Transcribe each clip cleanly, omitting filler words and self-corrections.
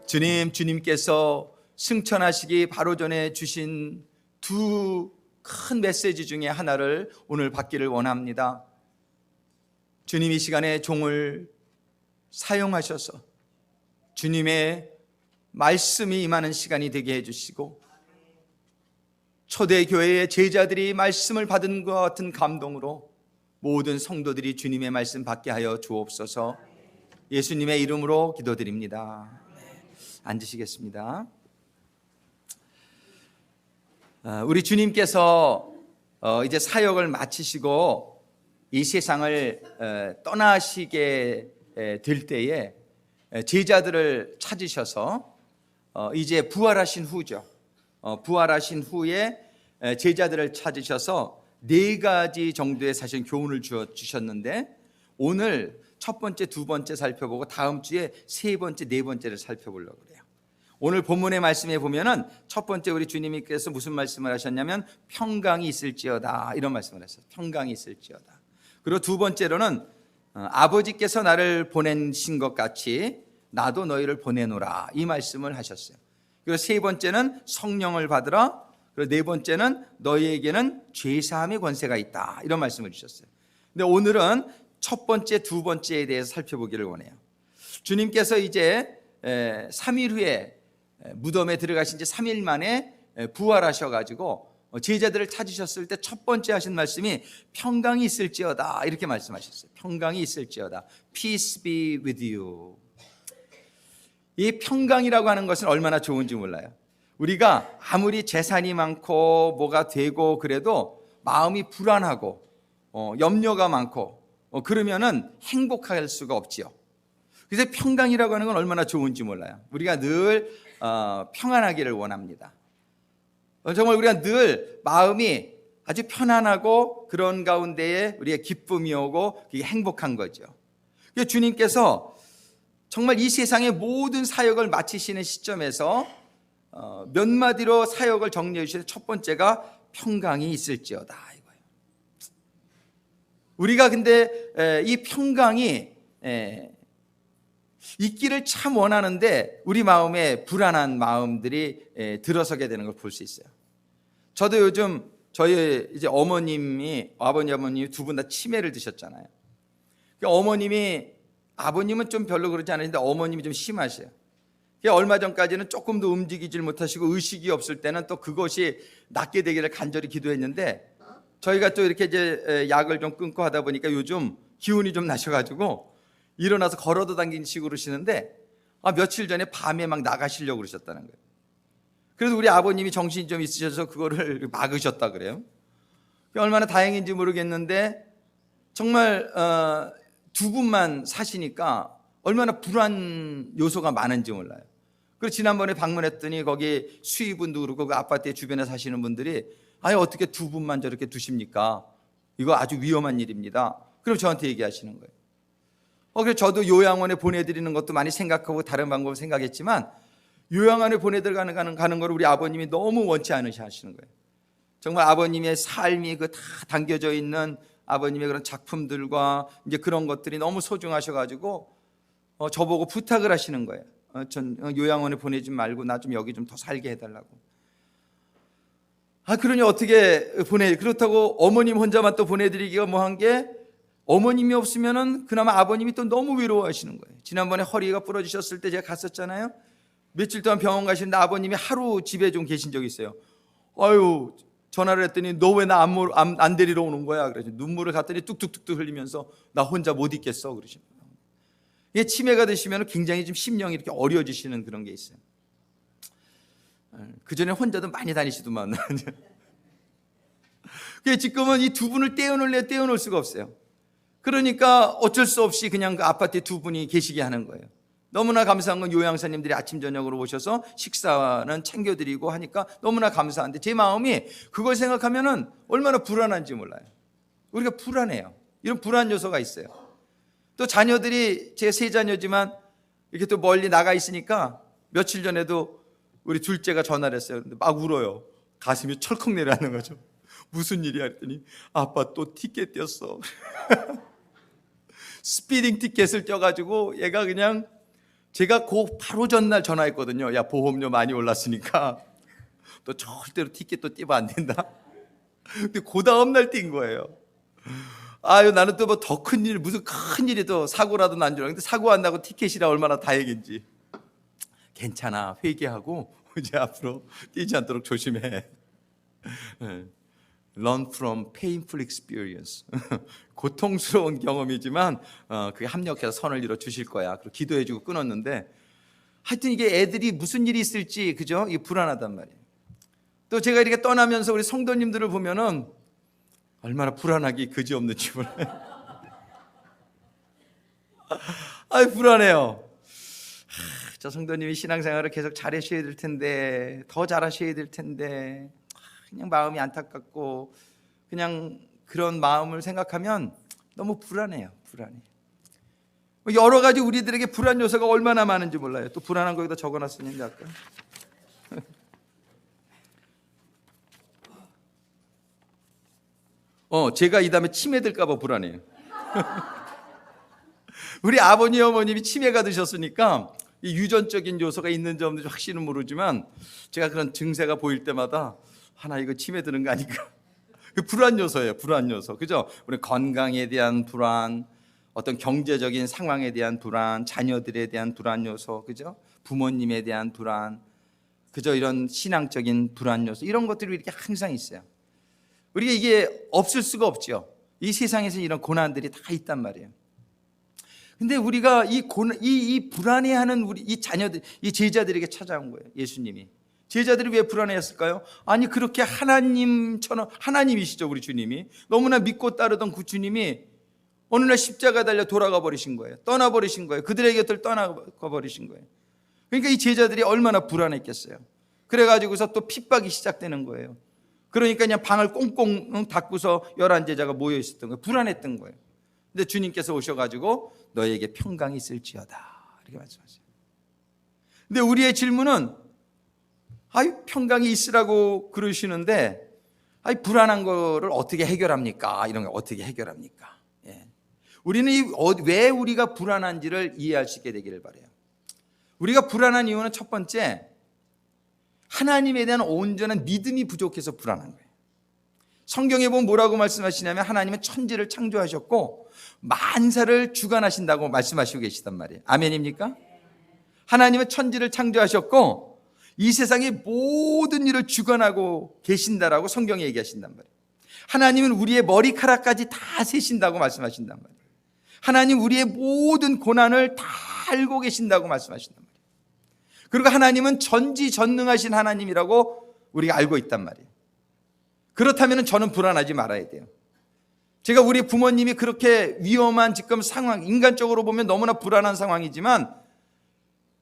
주님께서 승천하시기 바로 전에 주신 두 큰 메시지 중에 하나를 오늘 받기를 원합니다. 주님 이 시간에 종을 사용하셔서 주님의 말씀이 임하는 시간이 되게 해주시고 초대교회의 제자들이 말씀을 받은 것 같은 감동으로 모든 성도들이 주님의 말씀 받게 하여 주옵소서. 예수님의 이름으로 기도드립니다. 앉으시겠습니다. 우리 주님께서 이제 사역을 마치시고 이 세상을 떠나시게 될 때에 제자들을 찾으셔서 이제 부활하신 후죠. 부활하신 후에 제자들을 찾으셔서 4가지 정도의 사실 교훈을 주셨는데 오늘 첫 번째, 두 번째 살펴보고 다음 주에 세 번째, 네 번째를 살펴보려고 그래요. 오늘 본문의 말씀에 보면은 첫 번째 우리 주님께서 무슨 말씀을 하셨냐면 평강이 있을지어다 이런 말씀을 하셨어요. 평강이 있을지어다. 그리고 두 번째로는 아버지께서 나를 보내신 것 같이 나도 너희를 보내노라 이 말씀을 하셨어요. 그리고 세 번째는 성령을 받으라. 그리고 네 번째는 너희에게는 죄사함의 권세가 있다 이런 말씀을 주셨어요. 근데 오늘은 첫 번째, 두 번째에 대해서 살펴보기를 원해요. 주님께서 이제 3일 후에 무덤에 들어가신 지 3일 만에 부활하셔가지고 제자들을 찾으셨을 때 첫 번째 하신 말씀이 평강이 있을지어다 이렇게 말씀하셨어요. 평강이 있을지어다. Peace be with you. 이 평강이라고 하는 것은 얼마나 좋은지 몰라요. 우리가 아무리 재산이 많고 뭐가 되고 그래도 마음이 불안하고 염려가 많고 그러면은 행복할 수가 없지요. 그래서 평강이라고 하는 건 얼마나 좋은지 몰라요. 우리가 늘 평안하기를 원합니다. 정말 우리가 늘 마음이 아주 편안하고 그런 가운데에 우리의 기쁨이 오고 그게 행복한 거죠. 그래서 주님께서 정말 이 세상의 모든 사역을 마치시는 시점에서 몇 마디로 사역을 정리해 주시는 첫 번째가 평강이 있을지어다 이거예요. 우리가 근데 이 평강이 있기를 참 원하는데 우리 마음에 불안한 마음들이 들어서게 되는 걸 볼 수 있어요. 저도 요즘 저희 이제 아버님이 두 분 다 치매를 드셨잖아요. 아버님은 좀 별로 그러지 않으신데 어머님이 좀 심하세요. 얼마 전까지는 조금도 움직이질 못하시고 의식이 없을 때는 또 그것이 낫게 되기를 간절히 기도했는데 저희가 또 이렇게 이제 약을 좀 끊고 하다 보니까 요즘 기운이 좀 나셔가지고 일어나서 걸어도 당기시고 그러시는데 며칠 전에 밤에 막 나가시려고 그러셨다는 거예요. 그래서 우리 아버님이 정신이 좀 있으셔서 그거를 막으셨다 그래요. 얼마나 다행인지 모르겠는데 정말 두 분만 사시니까 얼마나 불안 요소가 많은지 몰라요. 그리고 지난번에 방문했더니 거기 수의분도 그렇고 그 아파트의 주변에 사시는 분들이 어떻게 두 분만 저렇게 두십니까? 이거 아주 위험한 일입니다. 그럼 저한테 얘기하시는 거예요. 그래서 저도 요양원에 보내드리는 것도 많이 생각하고 다른 방법을 생각했지만 요양원에 보내들어가는 걸 우리 아버님이 너무 원치 않으셔 하시는 거예요. 정말 아버님의 삶이 그 다 담겨져 있는 아버님의 그런 작품들과 이제 그런 것들이 너무 소중하셔가지고 저보고 부탁을 하시는 거예요. 전 요양원에 보내지 말고 나 좀 여기 좀 더 살게 해달라고. 그러니 어떻게 그렇다고 어머님 혼자만 또 보내드리기가 뭐한 게 어머님이 없으면은 그나마 아버님이 또 너무 외로워하시는 거예요. 지난번에 허리가 부러지셨을 때 제가 갔었잖아요. 며칠 동안 병원 가시는데 아버님이 하루 집에 좀 계신 적이 있어요. 전화를 했더니 너 왜 나 안 데리러 오는 거야? 그래서 눈물을 갔더니 뚝뚝뚝뚝 흘리면서 나 혼자 못 있겠어 그러시는 거예요. 이게 치매가 되시면 굉장히 좀 심령이 이렇게 어려지시는 그런 게 있어요. 그 전에 혼자도 많이 다니시더만. 지금은 이 두 분을 떼어놓을 수가 없어요. 그러니까 어쩔 수 없이 그냥 그 아파트에 두 분이 계시게 하는 거예요. 너무나 감사한 건 요양사님들이 아침 저녁으로 오셔서 식사는 챙겨드리고 하니까 너무나 감사한데 제 마음이 그걸 생각하면은 얼마나 불안한지 몰라요. 우리가 불안해요. 이런 불안 요소가 있어요. 또 자녀들이 제 세 자녀지만 이렇게 또 멀리 나가 있으니까 며칠 전에도 우리 둘째가 전화를 했어요. 근데 막 울어요. 가슴이 철컥 내려앉는 거죠. 무슨 일이야 했더니 아빠 또 티켓 띄었어. 스피딩 티켓을 떼가지고 얘가 그냥 제가 그 바로 전날 전화했거든요. 야, 보험료 많이 올랐으니까 또 절대로 티켓 또 띄면 안 된다. 근데 그 다음날 뛴 거예요. 아유, 나는 또 뭐 더 큰 일, 무슨 큰 일이 또 사고라도 난 줄 알았는데 사고 안 나고 티켓이라 얼마나 다행인지. 괜찮아, 회개하고 이제 앞으로 뛰지 않도록 조심해. Learn from painful experience. 고통스러운 경험이지만 그게 합력해서 선을 이뤄 주실 거야. 그리고 기도해주고 끊었는데, 하여튼 이게 애들이 무슨 일이 있을지, 그죠? 이게 불안하단 말이에요. 또 제가 이렇게 떠나면서 우리 성도님들을 보면은 얼마나 불안하기 그지없는지 몰라요. 아이, 불안해요. 저 성도님이 신앙생활을 계속 잘하셔야 될 텐데, 더 잘하셔야 될 텐데, 그냥 마음이 안타깝고 그냥 그런 마음을 생각하면 너무 불안해요. 불안해. 여러 가지 우리들에게 불안 요소가 얼마나 많은지 몰라요. 또 불안한 거기다 적어놨었는데 아까. 제가 이 다음에 치매 들까 봐 불안해요. 우리 아버님 어머님이 치매가 드셨으니까 이 유전적인 요소가 있는지 없는지 확실히 모르지만 제가 그런 증세가 보일 때마다 하나 이거 치매 드는 거 아닐까? 그 불안 요소예요. 불안 요소. 그죠? 우리 건강에 대한 불안, 어떤 경제적인 상황에 대한 불안, 자녀들에 대한 불안 요소, 그죠? 부모님에 대한 불안, 그죠? 이런 신앙적인 불안 요소, 이런 것들이 이렇게 항상 있어요. 우리가 이게 없을 수가 없죠. 이 세상에서 이런 고난들이 다 있단 말이에요. 근데 우리가 이 불안해하는 우리 이 자녀들, 이 제자들에게 찾아온 거예요. 예수님이. 제자들이 왜 불안해했을까요? 아니, 그렇게 하나님처럼, 하나님이시죠, 우리 주님이. 너무나 믿고 따르던 그 주님이 어느 날 십자가 달려 돌아가 버리신 거예요. 떠나버리신 거예요. 그들의 곁을 떠나가 버리신 거예요. 그러니까 이 제자들이 얼마나 불안했겠어요. 그래가지고서 또 핍박이 시작되는 거예요. 그러니까 그냥 방을 꽁꽁 닫고서 11제자가 모여 있었던 거예요. 불안했던 거예요. 근데 주님께서 오셔가지고 너에게 평강이 있을지어다, 이렇게 말씀하세요. 근데 우리의 질문은, 아이, 평강이 있으라고 그러시는데, 아이, 불안한 거를 어떻게 해결합니까? 이런 거 어떻게 해결합니까? 예. 우리는 왜 우리가 불안한지를 이해할 수 있게 되기를 바라요. 우리가 불안한 이유는 첫 번째, 하나님에 대한 온전한 믿음이 부족해서 불안한 거예요. 성경에 보면 뭐라고 말씀하시냐면 하나님은 천지를 창조하셨고 만사를 주관하신다고 말씀하시고 계시단 말이에요. 아멘입니까? 하나님은 천지를 창조하셨고 이 세상의 모든 일을 주관하고 계신다라고 성경에 얘기하신단 말이에요. 하나님은 우리의 머리카락까지 다 세신다고 말씀하신단 말이에요. 하나님 우리의 모든 고난을 다 알고 계신다고 말씀하신단 말이에요. 그리고 하나님은 전지전능하신 하나님이라고 우리가 알고 있단 말이에요. 그렇다면 저는 불안하지 말아야 돼요. 제가 우리 부모님이 그렇게 위험한 지금 상황, 인간적으로 보면 너무나 불안한 상황이지만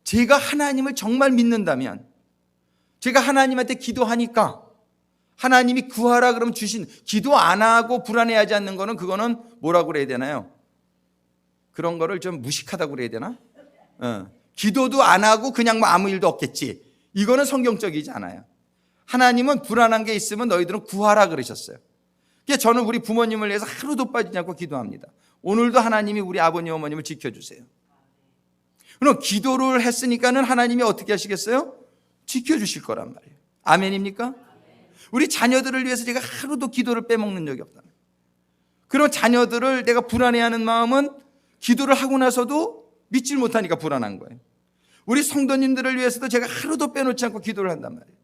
제가 하나님을 정말 믿는다면, 제가 하나님한테 기도하니까 하나님이 구하라 그러면 주신, 기도 안 하고 불안해하지 않는 거는 그거는 뭐라고 그래야 되나요? 그런 거를 좀 무식하다고 그래야 되나? 기도도 안 하고 그냥 뭐 아무 일도 없겠지, 이거는 성경적이지 않아요. 하나님은 불안한 게 있으면 너희들은 구하라 그러셨어요. 그래서 저는 우리 부모님을 위해서 하루도 빠지지 않고 기도합니다. 오늘도 하나님이 우리 아버님 어머님을 지켜주세요. 그럼 기도를 했으니까는 하나님이 어떻게 하시겠어요? 지켜주실 거란 말이에요. 아멘입니까? 우리 자녀들을 위해서 제가 하루도 기도를 빼먹는 적이 없다. 그런 자녀들을 내가 불안해하는 마음은 기도를 하고 나서도 믿질 못하니까 불안한 거예요. 우리 성도님들을 위해서도 제가 하루도 빼놓지 않고 기도를 한단 말이에요.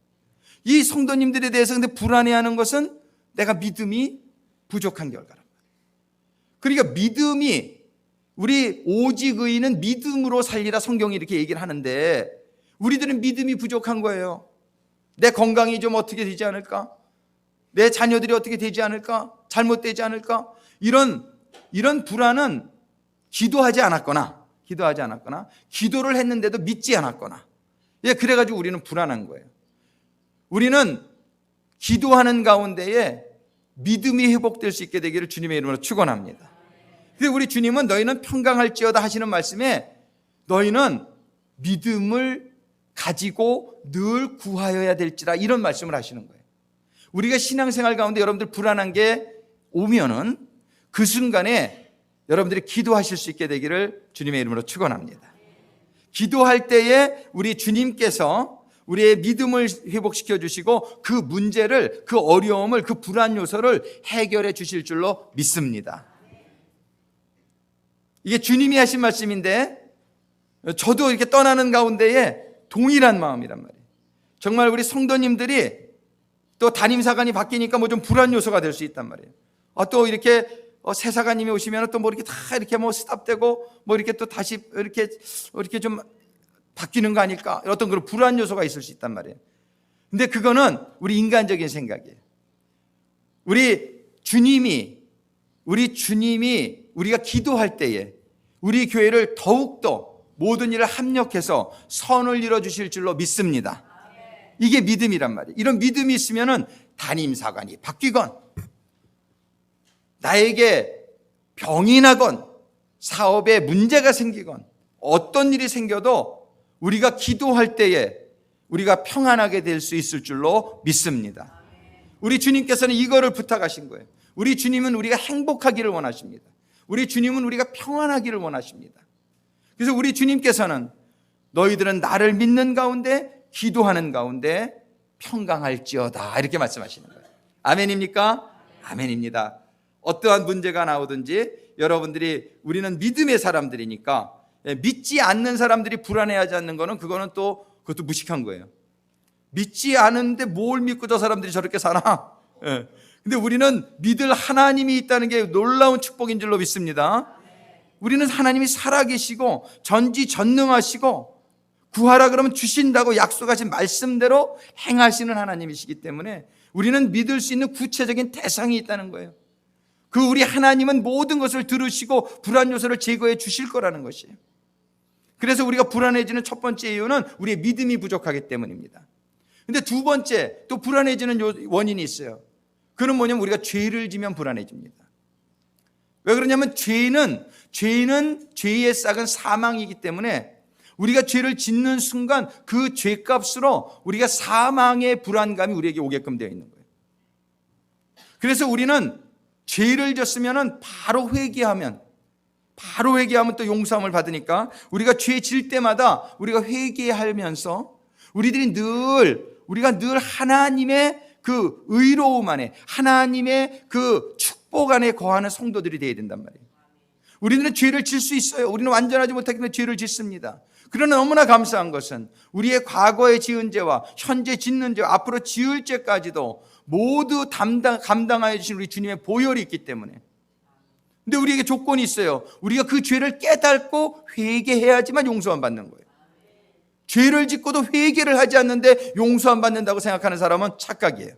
이 성도님들에 대해서 근데 불안해하는 것은 내가 믿음이 부족한 결과란 말이에요. 그러니까 믿음이, 우리 오직 의인은 믿음으로 살리라 성경이 이렇게 얘기를 하는데 우리들은 믿음이 부족한 거예요. 내 건강이 좀 어떻게 되지 않을까? 내 자녀들이 어떻게 되지 않을까? 잘못되지 않을까? 이런 불안은 기도하지 않았거나 기도를 했는데도 믿지 않았거나, 그래가지고 우리는 불안한 거예요. 우리는 기도하는 가운데에 믿음이 회복될 수 있게 되기를 주님의 이름으로 축원합니다. 그래서 우리 주님은 너희는 평강할지어다 하시는 말씀에 너희는 믿음을 가지고 늘 구하여야 될지라, 이런 말씀을 하시는 거예요. 우리가 신앙생활 가운데 여러분들 불안한 게 오면은 그 순간에 여러분들이 기도하실 수 있게 되기를 주님의 이름으로 축원합니다. 기도할 때에 우리 주님께서 우리의 믿음을 회복시켜 주시고 그 문제를, 그 어려움을, 그 불안 요소를 해결해 주실 줄로 믿습니다. 이게 주님이 하신 말씀인데 저도 이렇게 떠나는 가운데에 동일한 마음이란 말이에요. 정말 우리 성도님들이 또 담임사관이 바뀌니까 뭐 좀 불안 요소가 될 수 있단 말이에요. 또 이렇게 새 사관님이 오시면 또 뭐 이렇게 다 이렇게 뭐 스탑되고 뭐 이렇게 또 다시 이렇게 좀 바뀌는 거 아닐까? 어떤 그런 불안 요소가 있을 수 있단 말이에요. 근데 그거는 우리 인간적인 생각이에요. 우리 주님이 우리가 기도할 때에 우리 교회를 더욱더 모든 일을 합력해서 선을 이뤄 주실 줄로 믿습니다. 이게 믿음이란 말이에요. 이런 믿음이 있으면은 담임사관이 바뀌건 나에게 병이 나건 사업에 문제가 생기건 어떤 일이 생겨도 우리가 기도할 때에 우리가 평안하게 될 수 있을 줄로 믿습니다. 우리 주님께서는 이거를 부탁하신 거예요. 우리 주님은 우리가 행복하기를 원하십니다. 우리 주님은 우리가 평안하기를 원하십니다. 그래서 우리 주님께서는 너희들은 나를 믿는 가운데 기도하는 가운데 평강할지어다 이렇게 말씀하시는 거예요. 아멘입니까? 아멘입니다. 어떠한 문제가 나오든지 여러분들이 우리는 믿음의 사람들이니까 믿지 않는 사람들이 불안해하지 않는 거는 그것도 무식한 거예요. 믿지 않은데 뭘 믿고 저 사람들이 저렇게 사나? 근데 우리는 믿을 하나님이 있다는 게 놀라운 축복인 줄로 믿습니다. 우리는 하나님이 살아계시고 전지전능하시고 구하라 그러면 주신다고 약속하신 말씀대로 행하시는 하나님이시기 때문에 우리는 믿을 수 있는 구체적인 대상이 있다는 거예요. 그 우리 하나님은 모든 것을 들으시고 불안 요소를 제거해 주실 거라는 것이에요. 그래서 우리가 불안해지는 첫 번째 이유는 우리의 믿음이 부족하기 때문입니다. 근데 두 번째 또 불안해지는 원인이 있어요. 그건 뭐냐면 우리가 죄를 지면 불안해집니다. 왜 그러냐면 죄는 죄의 싹은 사망이기 때문에 우리가 죄를 짓는 순간 그 죄값으로 우리가 사망의 불안감이 우리에게 오게끔 되어 있는 거예요. 그래서 우리는 죄를 졌으면 바로 회개하면 또 용서함을 받으니까 우리가 죄 질 때마다 우리가 회개하면서 우리가 늘 하나님의 그 의로움 안에 하나님의 그 축복 안에 거하는 성도들이 되어야 된단 말이에요. 우리는 죄를 질 수 있어요. 우리는 완전하지 못하기 때문에 죄를 짓습니다. 그러나 너무나 감사한 것은 우리의 과거에 지은 죄와 현재 짓는 죄와 앞으로 지을 죄까지도 모두 감당하여 주신 우리 주님의 보혈이 있기 때문에. 근데 우리에게 조건이 있어요. 우리가 그 죄를 깨닫고 회개해야지만 용서함 받는 거예요. 죄를 짓고도 회개를 하지 않는데 용서함 받는다고 생각하는 사람은 착각이에요.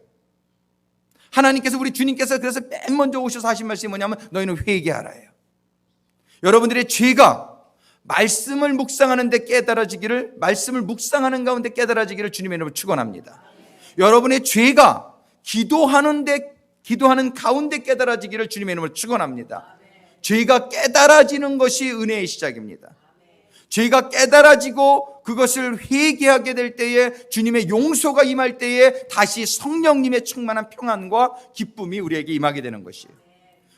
하나님께서 우리 주님께서 그래서 맨 먼저 오셔서 하신 말씀이 뭐냐면 너희는 회개하라예요. 여러분들의 죄가 말씀을 묵상하는 가운데 깨달아지기를 주님의 이름으로 축원합니다. 여러분의 죄가 기도하는 가운데 깨달아지기를 주님의 이름으로 축원합니다. 죄가 깨달아지는 것이 은혜의 시작입니다. 죄가 깨달아지고 그것을 회개하게 될 때에 주님의 용서가 임할 때에 다시 성령님의 충만한 평안과 기쁨이 우리에게 임하게 되는 것이에요.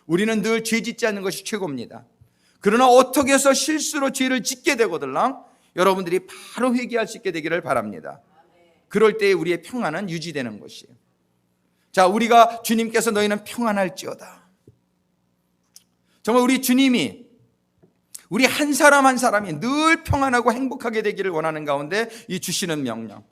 우리는 늘 죄 짓지 않는 것이 최고입니다. 그러나 어떻게 해서 실수로 죄를 짓게 되거들랑 여러분들이 바로 회개할 수 있게 되기를 바랍니다. 그럴 때에 우리의 평안은 유지되는 것이에요. 자, 우리가 주님께서 너희는 평안할지어다. 정말 우리 주님이 우리 한 사람 한 사람이 늘 평안하고 행복하게 되기를 원하는 가운데 이 주시는 명령.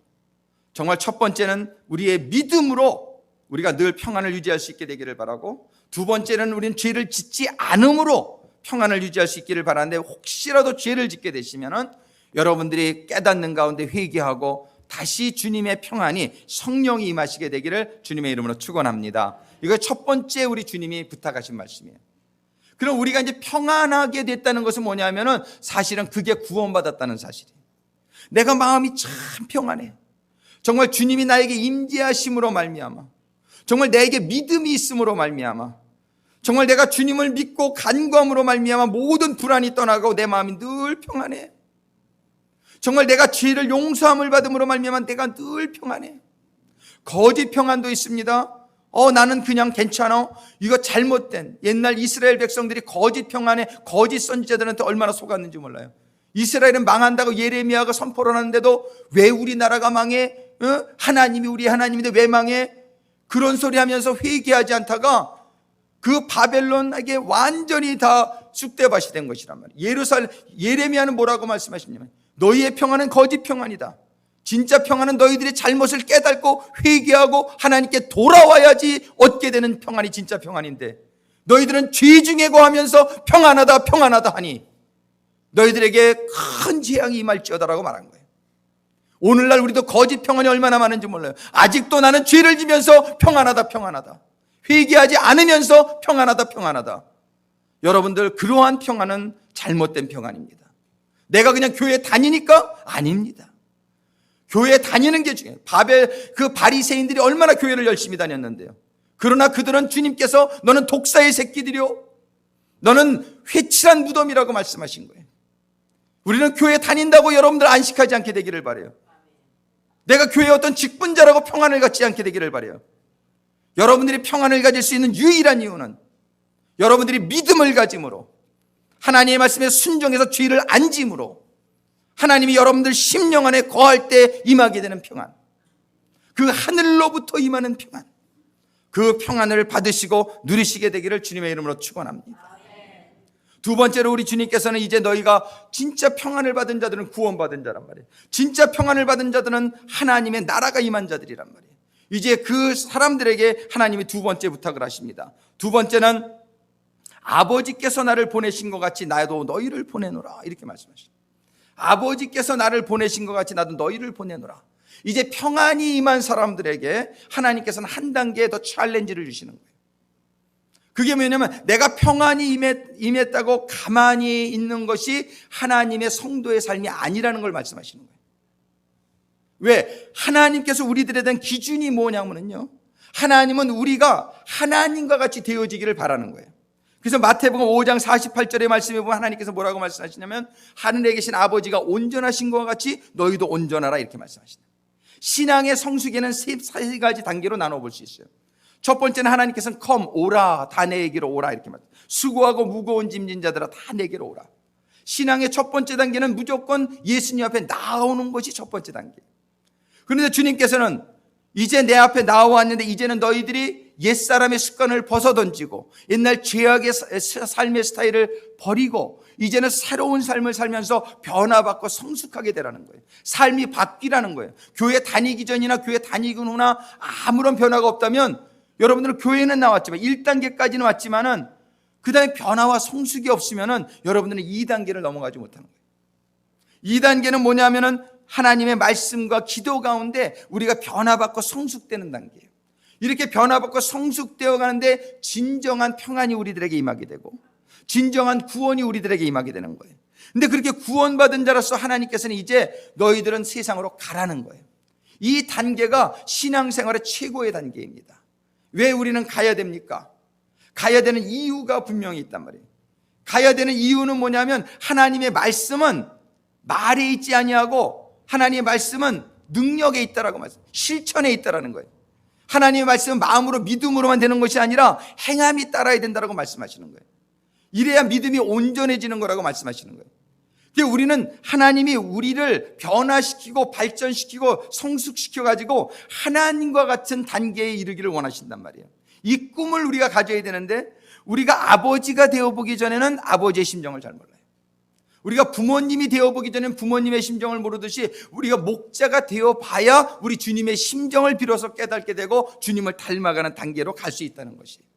정말 첫 번째는 우리의 믿음으로 우리가 늘 평안을 유지할 수 있게 되기를 바라고, 두 번째는 우리는 죄를 짓지 않음으로 평안을 유지할 수 있기를 바라는데, 혹시라도 죄를 짓게 되시면은 여러분들이 깨닫는 가운데 회개하고 다시 주님의 평안이 성령이 임하시게 되기를 주님의 이름으로 축원합니다. 이거 첫 번째 우리 주님이 부탁하신 말씀이에요. 그럼 우리가 이제 평안하게 됐다는 것은 뭐냐면은 사실은 그게 구원받았다는 사실이에요. 내가 마음이 참 평안해. 정말 주님이 나에게 임재하심으로 말미암아, 정말 내게 믿음이 있음으로 말미암아, 정말 내가 주님을 믿고 간구함으로 말미암아 모든 불안이 떠나가고 내 마음이 늘 평안해. 정말 내가 죄를 용서함을 받음으로 말미암아 내가 늘 평안해. 거짓 평안도 있습니다. 나는 그냥 괜찮아. 이거 잘못된, 옛날 이스라엘 백성들이 거짓 평안에 거짓 선지자들한테 얼마나 속았는지 몰라요. 이스라엘은 망한다고 예레미야가 선포를 하는데도 왜 우리나라가 망해? 하나님이 우리 하나님인데 왜 망해? 그런 소리 하면서 회개하지 않다가 그 바벨론에게 완전히 다 쑥대밭이 된 것이란 말이에요. 예레미야는 뭐라고 말씀하시냐면 너희의 평안은 거짓 평안이다. 진짜 평안은 너희들의 잘못을 깨닫고 회개하고 하나님께 돌아와야지 얻게 되는 평안이 진짜 평안인데 너희들은 죄 중에 거하면서 평안하다 평안하다 하니 너희들에게 큰 재앙이 임할지어다라고 말한 거예요. 오늘날 우리도 거짓 평안이 얼마나 많은지 몰라요. 아직도 나는 죄를 지면서 평안하다 평안하다, 회개하지 않으면서 평안하다 평안하다. 여러분들, 그러한 평안은 잘못된 평안입니다. 내가 그냥 교회 다니니까? 아닙니다. 교회 다니는 게 중요해요. 그 바리새인들이 얼마나 교회를 열심히 다녔는데요. 그러나 그들은 주님께서 너는 독사의 새끼들이요, 너는 회칠한 무덤이라고 말씀하신 거예요. 우리는 교회 다닌다고 여러분들 안식하지 않게 되기를 바라요. 내가 교회의 어떤 직분자라고 평안을 갖지 않게 되기를 바라요. 여러분들이 평안을 가질 수 있는 유일한 이유는 여러분들이 믿음을 가짐으로, 하나님의 말씀에 순종해서 죄를 안 짐으로 하나님이 여러분들 심령 안에 거할 때 임하게 되는 평안, 그 하늘로부터 임하는 평안, 그 평안을 받으시고 누리시게 되기를 주님의 이름으로 축원합니다. 두 번째로 우리 주님께서는 이제 너희가 진짜 평안을 받은 자들은 구원받은 자란 말이에요. 진짜 평안을 받은 자들은 하나님의 나라가 임한 자들이란 말이에요. 이제 그 사람들에게 하나님이 두 번째 부탁을 하십니다. 두 번째는 아버지께서 나를 보내신 것 같이 나도 너희를 보내노라, 이렇게 말씀하십니다. 아버지께서 나를 보내신 것 같이 나도 너희를 보내노라. 이제 평안이 임한 사람들에게 하나님께서는 한 단계 더 챌린지를 주시는 거예요. 그게 뭐냐면 내가 평안이 임했다고 가만히 있는 것이 하나님의 성도의 삶이 아니라는 걸 말씀하시는 거예요. 왜? 하나님께서 우리들에 대한 기준이 뭐냐면요, 하나님은 우리가 하나님과 같이 되어지기를 바라는 거예요. 그래서 마태복음 5장 48절의 말씀에 보면 하나님께서 뭐라고 말씀하시냐면 하늘에 계신 아버지가 온전하신 것과 같이 너희도 온전하라, 이렇게 말씀하시다. 신앙의 성숙에는 세 가지 단계로 나눠볼 수 있어요. 첫 번째는 하나님께서는 오라, 다 내게로 오라, 이렇게 말합니다. 수고하고 무거운 짐진 자들아 다 내게로 오라. 신앙의 첫 번째 단계는 무조건 예수님 앞에 나오는 것이 첫 번째 단계예요. 그런데 주님께서는 이제 내 앞에 나와왔는데 이제는 너희들이 옛사람의 습관을 벗어던지고 옛날 죄악의 삶의 스타일을 버리고 이제는 새로운 삶을 살면서 변화받고 성숙하게 되라는 거예요. 삶이 바뀌라는 거예요. 교회 다니기 전이나 교회 다니고 후나 아무런 변화가 없다면 여러분들은 교회는 나왔지만 1단계까지는 왔지만은 그 다음에 변화와 성숙이 없으면은 여러분들은 2단계를 넘어가지 못하는 거예요. 2단계는 뭐냐면은 하나님의 말씀과 기도 가운데 우리가 변화받고 성숙되는 단계예요. 이렇게 변화받고 성숙되어 가는데 진정한 평안이 우리들에게 임하게 되고 진정한 구원이 우리들에게 임하게 되는 거예요. 근데 그렇게 구원받은 자로서 하나님께서는 이제 너희들은 세상으로 가라는 거예요. 이 단계가 신앙생활의 최고의 단계입니다. 왜 우리는 가야 됩니까? 가야 되는 이유가 분명히 있단 말이에요. 가야 되는 이유는 뭐냐면 하나님의 말씀은 말에 있지 아니하고 하나님의 말씀은 능력에 있다라고 말씀, 실천에 있다라는 거예요. 하나님의 말씀은 마음으로 믿음으로만 되는 것이 아니라 행함이 따라야 된다라고 말씀하시는 거예요. 이래야 믿음이 온전해지는 거라고 말씀하시는 거예요. 그러니까 우리는 하나님이 우리를 변화시키고 발전시키고 성숙시켜가지고 하나님과 같은 단계에 이르기를 원하신단 말이에요. 이 꿈을 우리가 가져야 되는데 우리가 아버지가 되어보기 전에는 아버지의 심정을 잘 몰라요. 우리가 부모님이 되어보기 전에는 부모님의 심정을 모르듯이 우리가 목자가 되어봐야 우리 주님의 심정을 비로소 깨닫게 되고 주님을 닮아가는 단계로 갈 수 있다는 것이에요.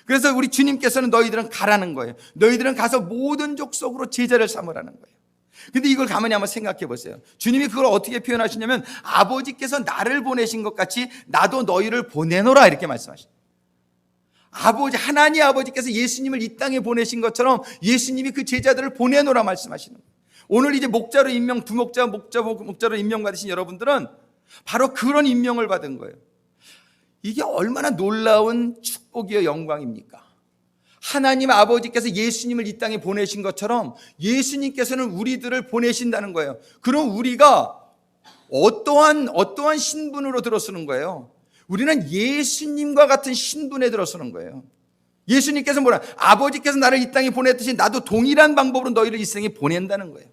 그래서 우리 주님께서는 너희들은 가라는 거예요. 너희들은 가서 모든 족속으로 제자를 삼으라는 거예요. 근데 이걸 가만히 한번 생각해 보세요. 주님이 그걸 어떻게 표현하시냐면 아버지께서 나를 보내신 것 같이 나도 너희를 보내노라, 이렇게 말씀하십니다. 하나님 아버지께서 예수님을 이 땅에 보내신 것처럼 예수님이 그 제자들을 보내노라 말씀하시는 거예요. 오늘 이제 목자로 임명, 목자로 임명받으신 여러분들은 바로 그런 임명을 받은 거예요. 이게 얼마나 놀라운 축복이요 영광입니까? 하나님 아버지께서 예수님을 이 땅에 보내신 것처럼 예수님께서는 우리들을 보내신다는 거예요. 그럼 우리가 어떠한 신분으로 들어서는 거예요? 우리는 예수님과 같은 신분에 들어서는 거예요. 예수님께서 아버지께서 나를 이 땅에 보냈듯이 나도 동일한 방법으로 너희를 이 세상에 보낸다는 거예요.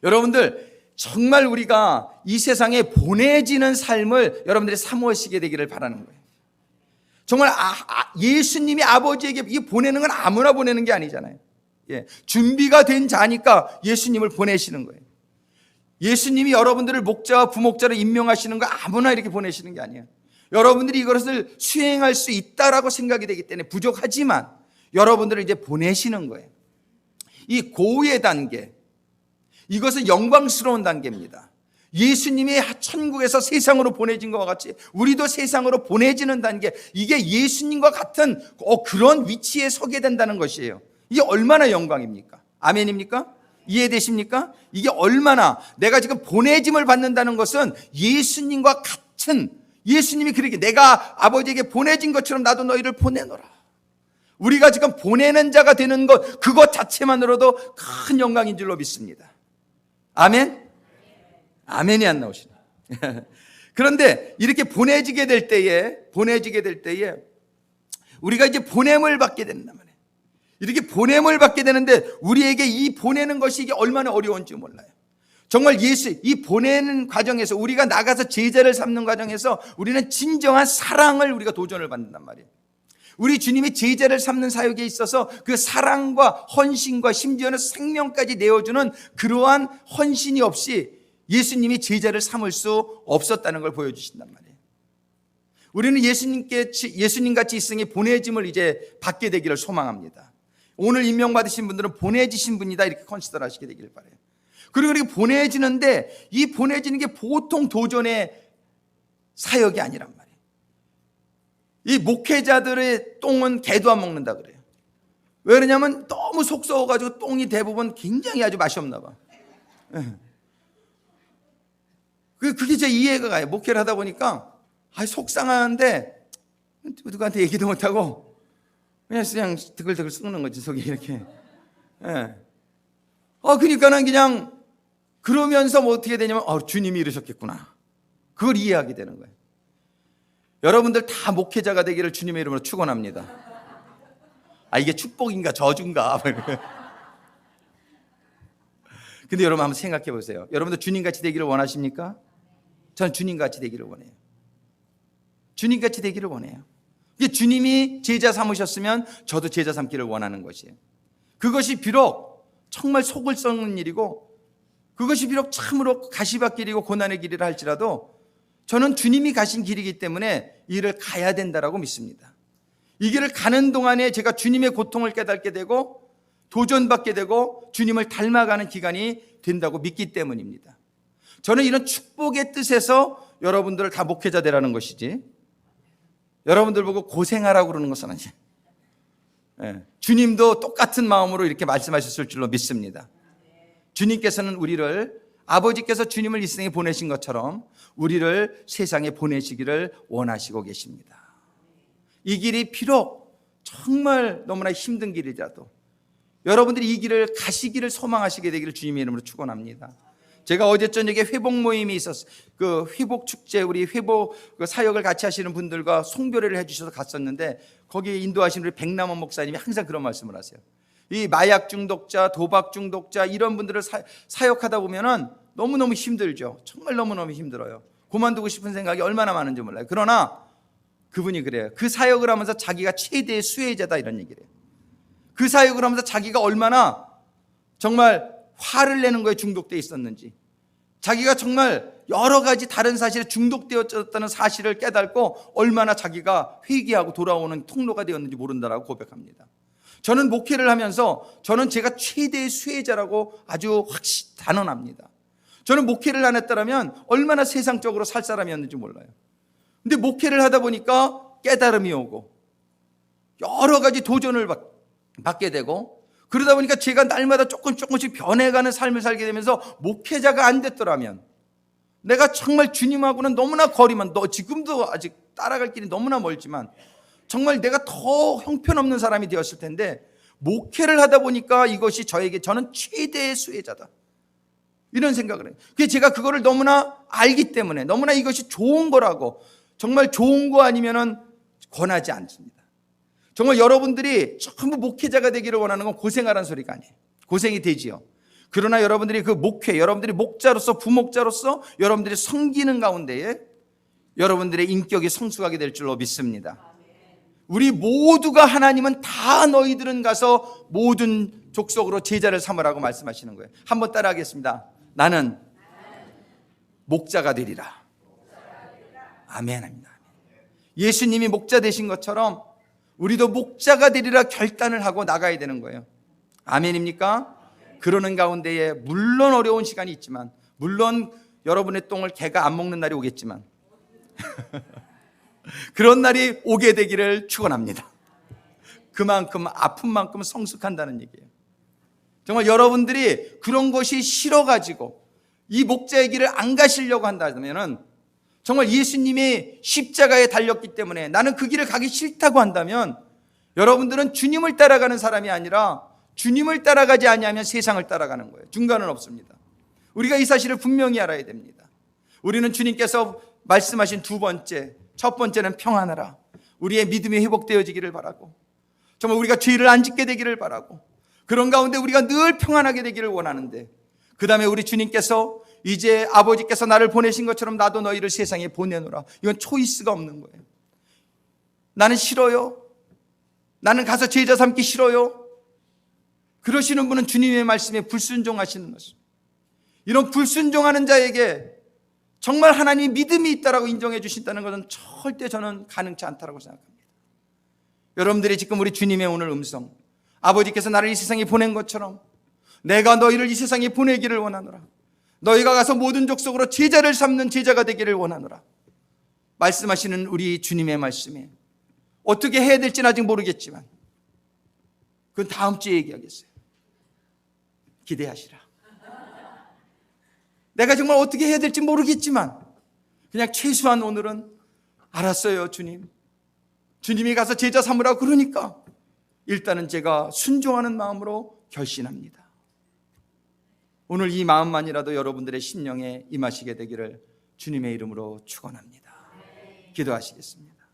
여러분들 정말 우리가 이 세상에 보내지는 삶을 여러분들이 사모하시게 되기를 바라는 거예요. 정말 예수님이 아버지에게 이 보내는 건 아무나 보내는 게 아니잖아요. 예, 준비가 된 자니까 예수님을 보내시는 거예요. 예수님이 여러분들을 목자와 부목자로 임명하시는 거 아무나 이렇게 보내시는 게 아니에요. 여러분들이 이것을 수행할 수 있다라고 생각이 되기 때문에 부족하지만 여러분들을 이제 보내시는 거예요. 이 고의 단계, 이것은 영광스러운 단계입니다. 예수님이 천국에서 세상으로 보내진 것과 같이 우리도 세상으로 보내지는 단계, 이게 예수님과 같은 그런 위치에 서게 된다는 것이에요. 이게 얼마나 영광입니까? 아멘입니까? 이해되십니까? 이게 얼마나 내가 지금 보내짐을 받는다는 것은 예수님과 같은, 예수님이 그렇게 내가 아버지에게 보내진 것처럼 나도 너희를 보내노라. 우리가 지금 보내는 자가 되는 것, 그것 자체만으로도 큰 영광인 줄로 믿습니다. 아멘? 아멘이 안 나오시네. 그런데 이렇게 보내지게 될 때에 우리가 이제 보냄을 받게 된단 말이에요. 이렇게 보냄을 받게 되는데 우리에게 이 보내는 것이 이게 얼마나 어려운지 몰라요. 정말 이 보내는 과정에서 우리가 나가서 제자를 삼는 과정에서 우리는 진정한 사랑을 우리가 도전을 받는단 말이에요. 우리 주님이 제자를 삼는 사역에 있어서 그 사랑과 헌신과 심지어는 생명까지 내어주는 그러한 헌신이 없이 예수님이 제자를 삼을 수 없었다는 걸 보여주신단 말이에요. 우리는 예수님같이 이 세상에 보내짐을 이제 받게 되기를 소망합니다. 오늘 임명받으신 분들은 보내지신 분이다 이렇게 컨시더 하시게 되기를 바라요. 그리고 이렇게 보내지는데 이 보내지는 게 보통 도전의 사역이 아니란 말이에요. 이 목회자들의 똥은 개도 안 먹는다 그래요. 왜 그러냐면 너무 속 썩어가지고 똥이 대부분 굉장히 아주 맛이 없나 봐. 그게 제 이해가 가요. 목회를 하다 보니까 속상하는데 누구한테 얘기도 못하고 그냥 드글드글 썩는 거지 속이 이렇게. 그러니까는 그냥 그러면서 뭐 어떻게 되냐면 주님이 이러셨겠구나. 그걸 이해하게 되는 거예요. 여러분들 다 목회자가 되기를 주님의 이름으로 축원합니다. 이게 축복인가 저주인가. 근데 여러분 한번 생각해 보세요. 여러분들 주님같이 되기를 원하십니까? 저는 주님같이 되기를 원해요. 주님같이 되기를 원해요. 주님이 제자 삼으셨으면 저도 제자 삼기를 원하는 것이에요. 그것이 비록 정말 속을 썩는 일이고 그것이 비록 참으로 가시밭길이고 고난의 길이라 할지라도 저는 주님이 가신 길이기 때문에 이 길을 가야 된다라고 믿습니다. 이 길을 가는 동안에 제가 주님의 고통을 깨닫게 되고 도전받게 되고 주님을 닮아가는 기간이 된다고 믿기 때문입니다. 저는 이런 축복의 뜻에서 여러분들을 다 목회자 되라는 것이지 여러분들 보고 고생하라고 그러는 것은 아니에요. 주님도 똑같은 마음으로 이렇게 말씀하셨을 줄로 믿습니다. 주님께서는 우리를 아버지께서 주님을 이 세상에 보내신 것처럼 우리를 세상에 보내시기를 원하시고 계십니다. 이 길이 비록 정말 너무나 힘든 길이라도 여러분들이 이 길을 가시기를 소망하시게 되기를 주님의 이름으로 축원합니다. 제가 어제 저녁에 회복 모임이 있었어요. 그 회복 축제, 우리 회복 사역을 같이 하시는 분들과 송별회를 해주셔서 갔었는데 거기에 인도하신 우리 백남원 목사님이 항상 그런 말씀을 하세요. 이 마약 중독자, 도박 중독자 이런 분들을 사역하다 보면은 너무너무 힘들죠. 정말 너무너무 힘들어요. 그만두고 싶은 생각이 얼마나 많은지 몰라요. 그러나 그분이 그래요. 그 사역을 하면서 자기가 최대의 수혜자다 이런 얘기를 해요. 그 사역을 하면서 자기가 얼마나 정말 화를 내는 거에 중독되어 있었는지, 자기가 정말 여러 가지 다른 사실에 중독되었다는 사실을 깨닫고 얼마나 자기가 회개하고 돌아오는 통로가 되었는지 모른다라고 고백합니다. 저는 목회를 하면서 저는 제가 최대의 수혜자라고 아주 단언합니다. 저는 목회를 안 했다면 얼마나 세상적으로 살 사람이었는지 몰라요. 근데 목회를 하다 보니까 깨달음이 오고 여러 가지 도전을 받게 되고 그러다 보니까 제가 날마다 조금씩 변해가는 삶을 살게 되면서 목회자가 안 됐더라면 내가 정말 주님하고는 너무나 거리만, 지금도 아직 따라갈 길이 너무나 멀지만 정말 내가 더 형편없는 사람이 되었을 텐데 목회를 하다 보니까 이것이 저는 최대의 수혜자다 이런 생각을 해요. 그래서 제가 그거를 너무나 알기 때문에 너무나 이것이 좋은 거라고, 정말 좋은 거 아니면은 권하지 않습니다. 정말 여러분들이 전부 목회자가 되기를 원하는 건 고생하라는 소리가 아니에요. 고생이 되지요. 그러나 여러분들이 그 목회, 여러분들이 목자로서, 부목자로서 여러분들이 섬기는 가운데에 여러분들의 인격이 성숙하게 될 줄로 믿습니다. 우리 모두가 하나님은 다 너희들은 가서 모든 족속으로 제자를 삼으라고 말씀하시는 거예요. 한번 따라하겠습니다. 나는 목자가 되리라. 아멘 합니다. 예수님이 목자 되신 것처럼 우리도 목자가 되리라 결단을 하고 나가야 되는 거예요. 아멘입니까? 그러는 가운데에 물론 어려운 시간이 있지만, 물론 여러분의 똥을 개가 안 먹는 날이 오겠지만 그런 날이 오게 되기를 축원합니다. 그만큼 아픈 만큼 성숙한다는 얘기예요. 정말 여러분들이 그런 것이 싫어가지고 이 목자의 길을 안 가시려고 한다면, 정말 예수님이 십자가에 달렸기 때문에 나는 그 길을 가기 싫다고 한다면, 여러분들은 주님을 따라가는 사람이 아니라 주님을 따라가지 아니하면 세상을 따라가는 거예요. 중간은 없습니다. 우리가 이 사실을 분명히 알아야 됩니다. 우리는 주님께서 말씀하신 두 번째, 첫 번째는 평안하라. 우리의 믿음이 회복되어지기를 바라고, 정말 우리가 죄를 안 짓게 되기를 바라고, 그런 가운데 우리가 늘 평안하게 되기를 원하는데, 그 다음에 우리 주님께서 이제 아버지께서 나를 보내신 것처럼 나도 너희를 세상에 보내노라. 이건 초이스가 없는 거예요. 나는 싫어요. 나는 가서 제자 삼기 싫어요. 그러시는 분은 주님의 말씀에 불순종하시는 것입니다. 이런 불순종하는 자에게 정말 하나님이 믿음이 있다라고 인정해 주신다는 것은 절대 저는 가능치 않다라고 생각합니다. 여러분들이 지금 우리 주님의 오늘 음성, 아버지께서 나를 이 세상에 보낸 것처럼 내가 너희를 이 세상에 보내기를 원하노라. 너희가 가서 모든 족속으로 제자를 삼는 제자가 되기를 원하노라. 말씀하시는 우리 주님의 말씀에 어떻게 해야 될지는 아직 모르겠지만 그건 다음 주에 얘기하겠어요. 기대하시라. 내가 정말 어떻게 해야 될지 모르겠지만 그냥 최소한 오늘은 알았어요, 주님. 주님이 가서 제자 삼으라고 그러니까 일단은 제가 순종하는 마음으로 결심합니다. 오늘 이 마음만이라도 여러분들의 심령에 임하시게 되기를 주님의 이름으로 축원합니다. 기도하시겠습니다.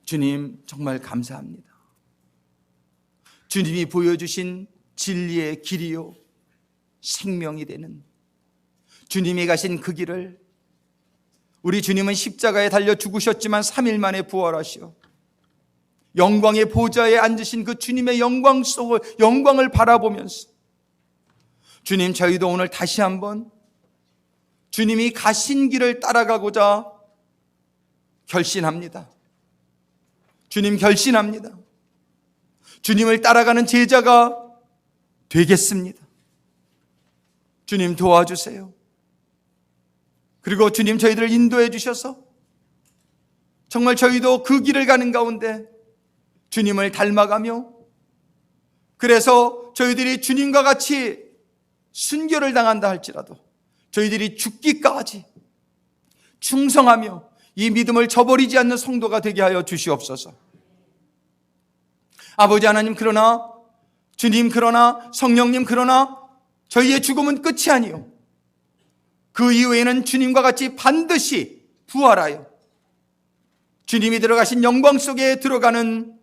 주님, 정말 감사합니다. 주님이 보여주신 진리의 길이요 생명이 되는 주님이 가신 그 길을, 우리 주님은 십자가에 달려 죽으셨지만 3일 만에 부활하시어 영광의 보좌에 앉으신 그 주님의 영광 속을, 영광을 바라보면서 주님, 저희도 오늘 다시 한번 주님이 가신 길을 따라가고자 결심합니다. 주님, 결심합니다. 주님을 따라가는 제자가 되겠습니다. 주님, 도와주세요. 그리고 주님, 저희들을 인도해 주셔서 정말 저희도 그 길을 가는 가운데 주님을 닮아가며, 그래서 저희들이 주님과 같이 순교를 당한다 할지라도 저희들이 죽기까지 충성하며 이 믿음을 저버리지 않는 성도가 되게 하여 주시옵소서. 아버지 하나님, 그러나 주님, 그러나 성령님, 그러나 저희의 죽음은 끝이 아니요, 그 이후에는 주님과 같이 반드시 부활하여 주님이 들어가신 영광 속에 들어가는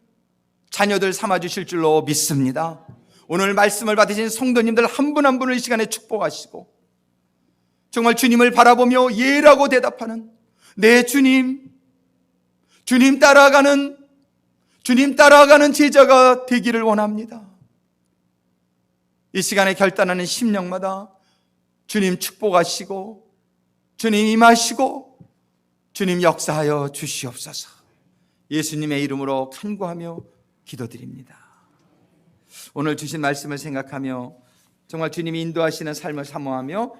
자녀들 삼아주실 줄로 믿습니다. 오늘 말씀을 받으신 성도님들 한 분 한 분을 이 시간에 축복하시고 정말 주님을 바라보며 예라고 대답하는 내 주님, 주님 따라가는 제자가 되기를 원합니다. 이 시간에 결단하는 심령마다 주님 축복하시고 주님 임하시고 주님 역사하여 주시옵소서. 예수님의 이름으로 간구하며 기도드립니다. 오늘 주신 말씀을 생각하며 정말 주님이 인도하시는 삶을 사모하며